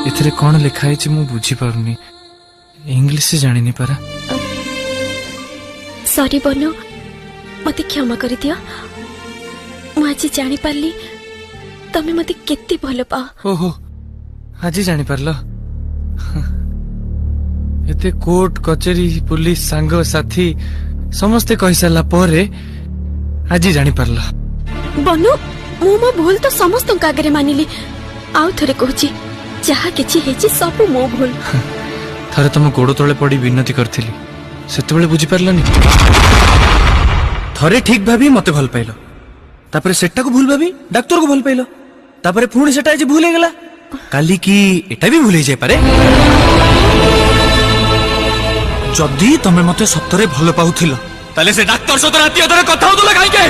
एथरे कौन लिखा है मु बुझी पारुनी इंग्लिश से जानी नहीं पारा। सॉरी बनो मते क्षमा कर दियो मु आज जानी पारली तमे मते केते भलो पा। ओहो आज जानी पारलो एते कोर्ट कचेरी पुलिस सांग साथी समस्ते कहि साला परे आज जानी पारलो। बनो मु मो भूल तो समस्त आगे मानिली आउ थरे कहूची जहा किछि हेछि सब मो भूल। थरे तुम गोड़ तले पड़ी विनती करथिली सेते बुझी पारलनी। थरे ठीक भाभी मते भल पाइलो तापरे सेटा को भूल भाभी डाक्टर को भल पाइलो तापरे पुणी सेटा आज भूल गेला काली की एटा भी भूल जाय पारे। जदी तमे मते सत्तरे भल पाउथिलो ताले से डाक्टर सतो राती अधरे कथा होतला काई के।